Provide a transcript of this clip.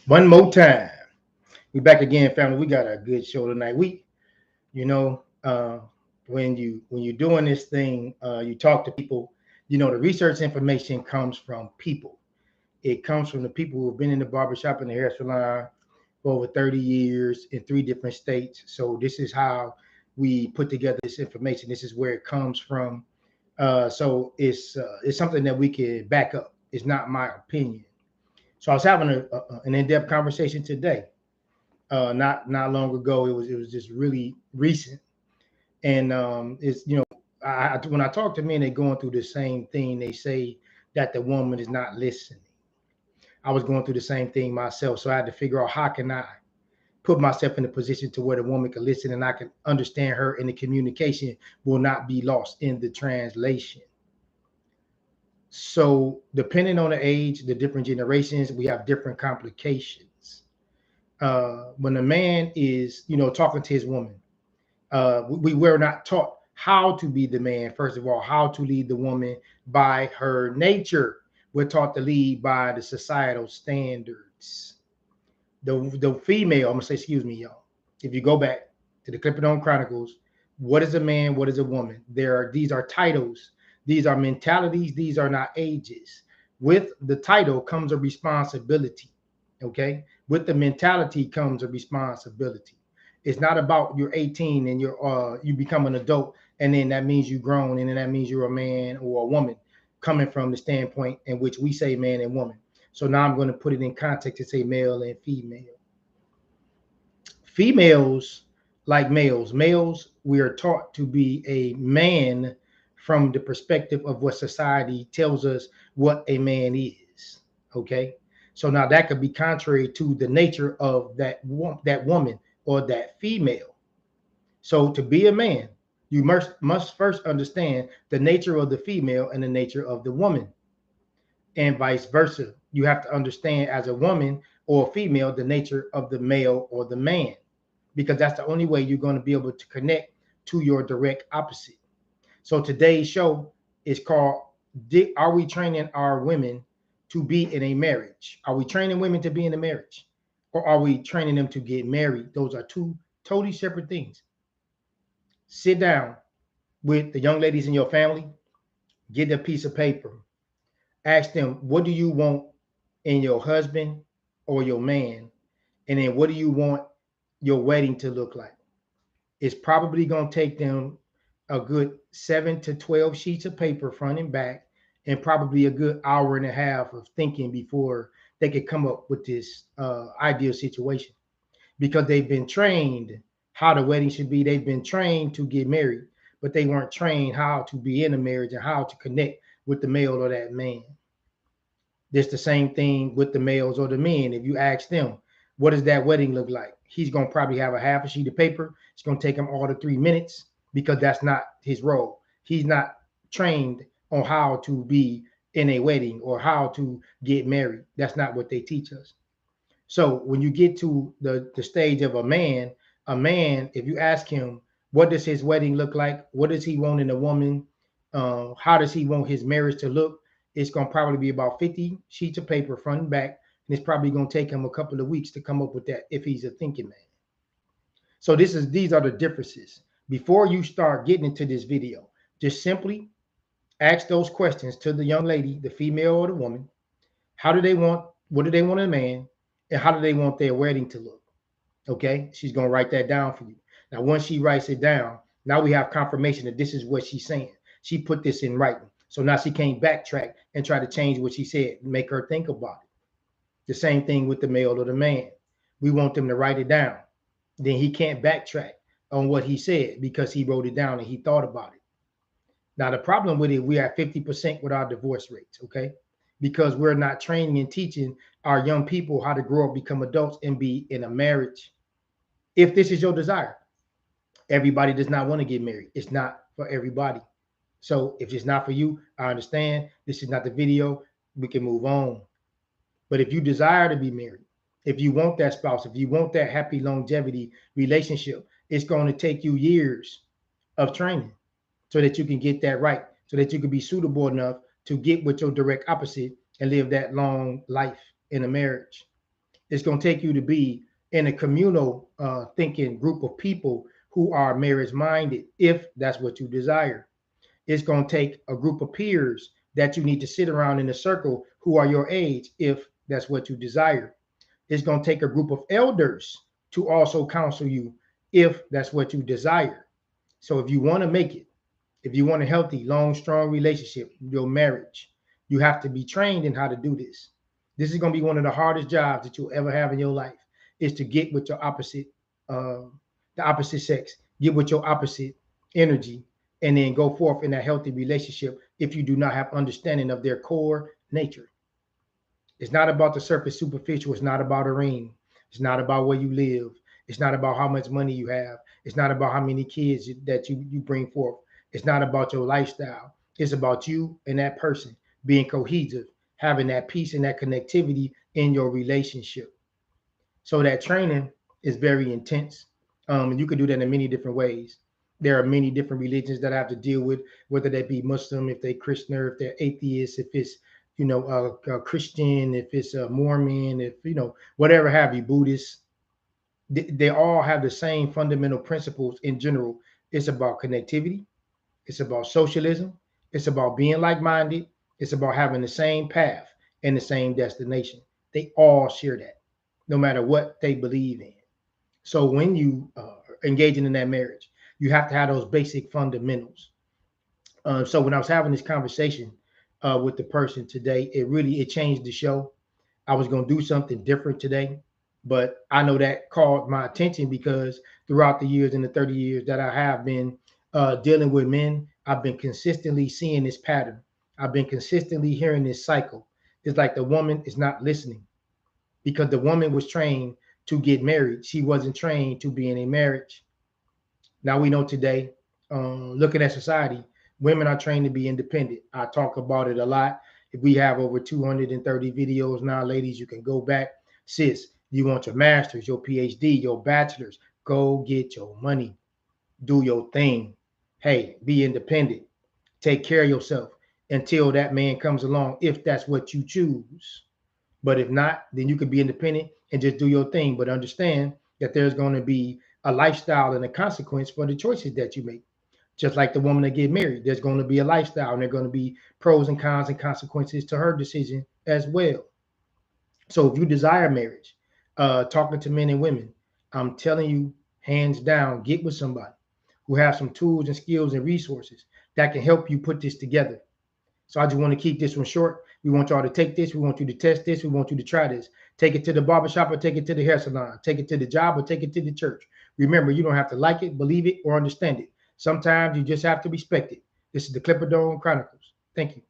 One more time. We back again, family. We got a good show tonight. You know, when you're doing this thing, you talk to people. The research information comes from people. It comes from the people who have been in the barbershop and the hair salon for over 30 years in three different states. So this is how we put together this information. This is where it comes from. So it's something that we can back up. It's not my opinion. So I was having an in-depth conversation today not long ago. It was just really recent, and it's when I talk to men, they're going through the same thing. They say that the woman is not listening. I was going through the same thing myself, so I had to figure out how can I put myself in a position to where the woman can listen and I can understand her, and the communication will not be lost in the translation. So depending on the age, the different generations, we have different complications. When a man is talking to his woman, we were not taught how to be the man. First of all, how to lead the woman by her nature. We're taught to lead by the societal standards. The female, I'm gonna say, excuse me, y'all. If you go back to the Clipperton Chronicles, what is a man? What is a woman? These are titles. These are mentalities. These are not ages. With the title comes a responsibility. Okay. With the mentality comes a responsibility. It's not about you're 18 and you become an adult and then that means you grown and then that means you're a man or a woman, coming from the standpoint in which we say man and woman. So now I'm going to put it in context to say male and female. Females, like males, we are taught to be a man from the perspective of what society tells us what a man is. Okay. So now that could be contrary to the nature of that woman or that female. So to be a man, you must first understand the nature of the female and the nature of the woman, and vice versa. You have to understand as a woman or a female the nature of the male or the man, because that's the only way you're going to be able to connect to your direct opposite. So today's show is called Are We Training Our Women to Be in a Marriage? Are we training women to be in a marriage? Or are we training them to get married? Those are two totally separate things. Sit down with the young ladies in your family, get a piece of paper, ask them, what do you want in your husband or your man? And then what do you want your wedding to look like? It's probably going to take them a good 7 to 12 sheets of paper front and back, and probably a good hour and a half of thinking before they could come up with this ideal situation, because they've been trained how the wedding should be. They've been trained to get married, but they weren't trained how to be in a marriage and how to connect with the male or that man. It's the same thing with the males or the men. If you ask them, what does that wedding look like? He's going to probably have a half a sheet of paper. It's going to take him all the 3 minutes, because that's not his role. He's not trained on how to be in a wedding or how to get married. That's not what they teach us. So when you get to the stage of a man, if you ask him, what does his wedding look like? What does he want in a woman? How does he want his marriage to look? It's going to probably be about 50 sheets of paper front and back. And it's probably going to take him a couple of weeks to come up with that if he's a thinking man. So these are the differences. Before you start getting into this video, just simply ask those questions to the young lady, the female or the woman. How do they want, what do they want in a man? And how do they want their wedding to look? Okay, she's going to write that down for you. Now, once she writes it down, now we have confirmation that this is what she's saying. She put this in writing. So now she can't backtrack and try to change what she said, make her think about it. The same thing with the male or the man. We want them to write it down. Then he can't backtrack on what he said because he wrote it down and he thought about it. Now, the problem with it, we're at 50% with our divorce rates, okay? Because we're not training and teaching our young people how to grow up, become adults, and be in a marriage. If this is your desire, everybody does not want to get married. It's not for everybody. So if it's not for you, I understand. This is not the video. We can move on. But if you desire to be married, if you want that spouse, if you want that happy longevity relationship, it's going to take you years of training so that you can get that right, so that you can be suitable enough to get with your direct opposite and live that long life in a marriage. It's going to take you to be in a communal thinking group of people who are marriage minded, if that's what you desire. It's going to take a group of peers that you need to sit around in a circle who are your age, if that's what you desire. It's going to take a group of elders to also counsel you, if that's what you desire. So if you want to make it, if you want a healthy, long, strong relationship, your marriage, you have to be trained in how to do this. This is going to be one of the hardest jobs that you'll ever have in your life, is to get with your opposite, uh, the opposite sex, get with your opposite energy, and then go forth in a healthy relationship if you do not have understanding of their core nature. It's not about the surface superficial. It's not about a ring. It's not about where you live. It's not about how much money you have. It's not about how many kids that you bring forth. It's not about your lifestyle. It's about you and that person being cohesive, having that peace and that connectivity in your relationship. So that training is very intense. And you can do that in many different ways. There are many different religions that I have to deal with, whether they be Muslim, if they're Christian, or if they're atheists, if it's Christian, if it's a Mormon, if whatever have you, Buddhist. They all have the same fundamental principles in general. It's about connectivity. It's about socialism. It's about being like-minded. It's about having the same path and the same destination. They all share that, no matter what they believe in. So when you engaging in that marriage, you have to have those basic fundamentals. So when I was having this conversation with the person today, it changed the show. I was going to do something different today, but I know that called my attention because throughout the years, in the 30 years that I have been dealing with men, I've been consistently seeing this pattern. I've been consistently hearing this cycle. It's like the woman is not listening, because the woman was trained to get married. She wasn't trained to be in a marriage. Now we know today, looking at society, women are trained to be independent. I talk about it a lot. If we have over 230 videos now, ladies, you can go back. Sis, you want your master's, your PhD, your bachelor's, go get your money, do your thing. Hey, be independent, take care of yourself until that man comes along, if that's what you choose. But if not, then you could be independent and just do your thing. But understand that there's going to be a lifestyle and a consequence for the choices that you make. Just like the woman that get married, there's going to be a lifestyle and there are going to be pros and cons and consequences to her decision as well. So if you desire marriage, talking to men and women, I'm telling you, hands down, get with somebody who have some tools and skills and resources that can help you put this together. So I just want to keep this one short. We want y'all to take this. We want you to test this. We want you to try this. Take it to the barbershop or take it to the hair salon. Take it to the job or take it to the church. Remember, you don't have to like it, believe it, or understand it. Sometimes you just have to respect it. This is the Clipper Dome Chronicles. Thank you.